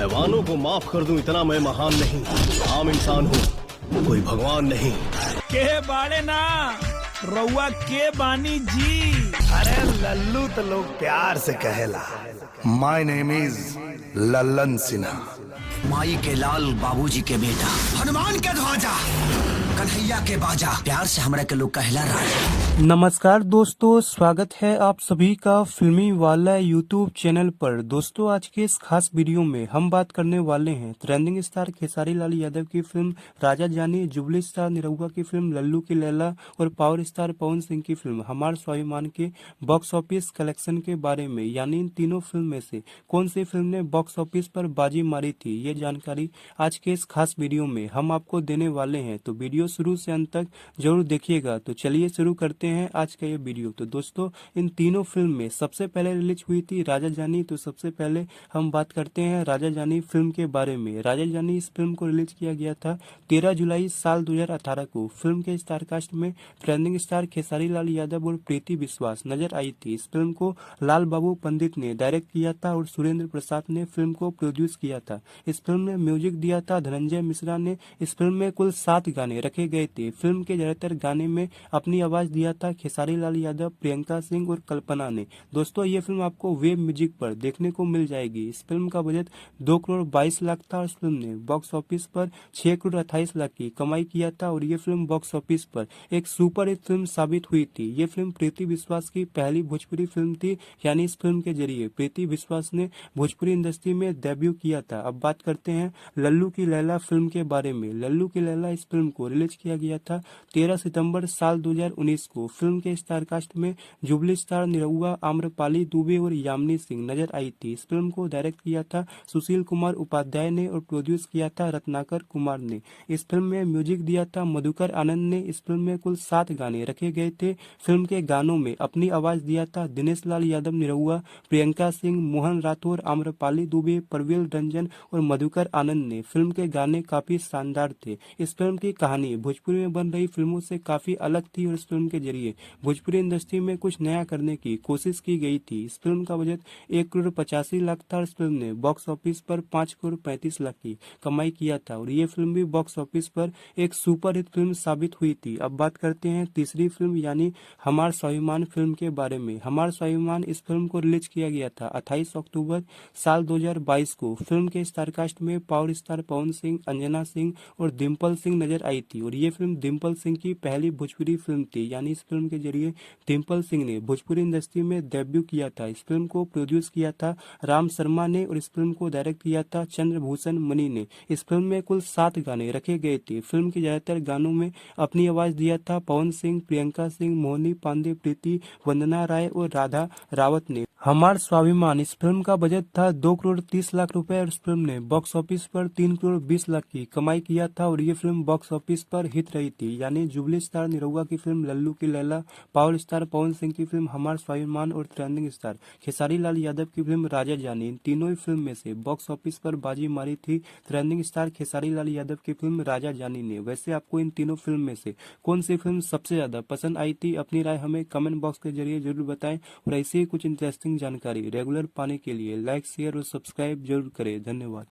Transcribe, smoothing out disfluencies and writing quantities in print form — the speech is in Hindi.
हैवानों को माफ कर दूं इतना मैं महान नहीं, आम इंसान हूँ, कोई भगवान नहीं। के बाड़े ना रउआ के बानी जी। अरे लल्लू तो लोग प्यार से कहेला। My name is Lallan Sinha. माई के लाल बाबूजी के बेटा, हनुमान के ध्वजा, कन्हैया के बाजा, प्यार से हमरा के लोग कहला राजा। नमस्कार दोस्तों, स्वागत है आप सभी का फिल्मी वाला यूट्यूब चैनल पर। दोस्तों आज के इस खास वीडियो में हम बात करने वाले हैं ट्रेंडिंग स्टार खेसारी लाल यादव की फिल्म राजा जानी, जुबली स्टार निरहुआ की फिल्म लल्लू की लैला और पावर स्टार पवन सिंह की फिल्म हमार स्वाभिमान के बॉक्स ऑफिस कलेक्शन के बारे में। यानी इन तीनों फिल्म में से कौन सी फिल्म ने बॉक्स ऑफिस पर बाजी मारी थी, ये जानकारी आज के इस खास वीडियो में हम आपको देने वाले हैं। तो वीडियो शुरू से अंत तक जरूर देखिएगा। तो चलिए शुरू करते हैं आज का ये वीडियो। तो दोस्तों इन तीनों फिल्म में सबसे पहले रिलीज हुई थी राजा जानी। तो सबसे पहले हम बात करते हैं राजा जानी फिल्म के बारे में। राजा जानी इस फिल्म को रिलीज किया गया था 13 जुलाई साल 2018 को। फिल्म के स्टार कास्ट में ट्रेंडिंग स्टार खेसारी लाल यादव और प्रीति विश्वास नजर आई थी। इस फिल्म को लाल बाबू पंडित ने डायरेक्ट किया था और सुरेंद्र प्रसाद ने फिल्म को प्रोड्यूस किया था। इस फिल्म में म्यूजिक दिया था धनंजय मिश्रा ने। इस फिल्म में कुल 7 गाने रखे गए थे। फिल्म के ज्यादातर गाने में अपनी आवाज दिया था खेसारी लाल यादव, प्रियंका सिंह और कल्पना ने। दोस्तों ये फिल्म आपको वेब म्यूजिक पर देखने को मिल जाएगी। इस फिल्म का बजट 2 करोड़ 22 लाख था और इस फिल्म ने बॉक्स ऑफिस पर 6 करोड़ 28 लाख की कमाई किया था और ये फिल्म बॉक्स ऑफिस पर एक सुपर हिट फिल्म साबित हुई थी। ये फिल्म प्रीति विश्वास की पहली भोजपुरी फिल्म थी। यानी इस फिल्म के जरिए प्रीति विश्वास ने भोजपुरी इंडस्ट्री में डेब्यू किया था। अब बात करते हैं लल्लू की लैला फिल्म के बारे में। लल्लू की लैला इस फिल्म को रिलीज किया गया था 13 सितंबर साल 2019 को। फिल्म के स्टार कास्ट में जुबली स्टार निरहुआ, आम्रपाली दुबे और यामिनी सिंह नजर आई थी। इस फिल्म को डायरेक्ट किया था सुशील कुमार उपाध्याय ने और प्रोड्यूस किया था रत्नाकर कुमार ने। इस फिल्म में म्यूजिक दिया था मधुकर आनंद ने। इस फिल्म में कुल 7 गाने रखे गए थे। फिल्म के गानों में अपनी आवाज दिया था दिनेश लाल यादव निरहुआ, प्रियंका सिंह, मोहन राठौर, आम्रपाली दुबे, परवेल रंजन और मधुकर आनंद ने। फिल्म के गाने काफी शानदार थे। इस फिल्म की कहानी भोजपुरी में बन रही फिल्मों से काफी अलग थी और इस फिल्म के जरिए भोजपुरी इंडस्ट्री में कुछ नया करने की कोशिश की गई थी। इस फिल्म का बजट 1 करोड़ 85 लाख था और इस फिल्म ने बॉक्स ऑफिस पर 5 करोड़ 35 लाख की कमाई किया था और ये फिल्म भी बॉक्स ऑफिस पर एक सुपर हिट फिल्म साबित हुई थी। अब बात करते हैं तीसरी फिल्म यानी हमार स्वाभिमान फिल्म के बारे में। हमार स्वाभिमान इस फिल्म को रिलीज किया गया था 28 अक्टूबर साल 2022 को। फिल्म के स्टार कास्ट में पावर स्टार पवन सिंह, अंजना सिंह और डिम्पल सिंह नजर आई थी और ये फिल्म डिम्पल सिंह की पहली भोजपुरी फिल्म थी। यानी इस फिल्म के जरिए डिम्पल सिंह ने भोजपुरी इंडस्ट्री में डेब्यू किया था। इस फिल्म को प्रोड्यूस किया था राम शर्मा ने और इस फिल्म को डायरेक्ट किया था चंद्रभूषण मणि ने। इस फिल्म में कुल 7 गाने रखे गए थे। फिल्म के ज्यादातर गानों में अपनी आवाज दिया था पवन सिंह, प्रियंका सिंह, मोहिनी पांडे, प्रीति, वंदना राय और राधा रावत ने। हमार स्वाभिमान इस फिल्म का बजट था 2 करोड़ 30 लाख रुपए और इस फिल्म ने बॉक्स ऑफिस पर 3 करोड़ 20 लाख की कमाई किया था और ये फिल्म बॉक्स ऑफिस पर हिट रही थी। यानी जुबली स्टार निरहुआ की फिल्म लल्लू की लैला, पावर स्टार पवन सिंह की फिल्म हमार स्वाभिमान और ट्रेंडिंग स्टार खेसारी लाल यादव की फिल्म राजा जानी, इन तीनों ही फिल्म में से बॉक्स ऑफिस पर बाजी मारी थी ट्रेंडिंग स्टार खेसारी लाल यादव की फिल्म राजा जानी ने। वैसे आपको इन तीनों फिल्म में से कौन सी फिल्म सबसे ज्यादा पसंद आई थी, अपनी राय हमें कमेंट बॉक्स के जरिए जरूर बताएं और ऐसी ही कुछ इंटरेस्टिंग जानकारी रेगुलर पाने के लिए लाइक, शेयर और सब्सक्राइब जरूर करें। धन्यवाद।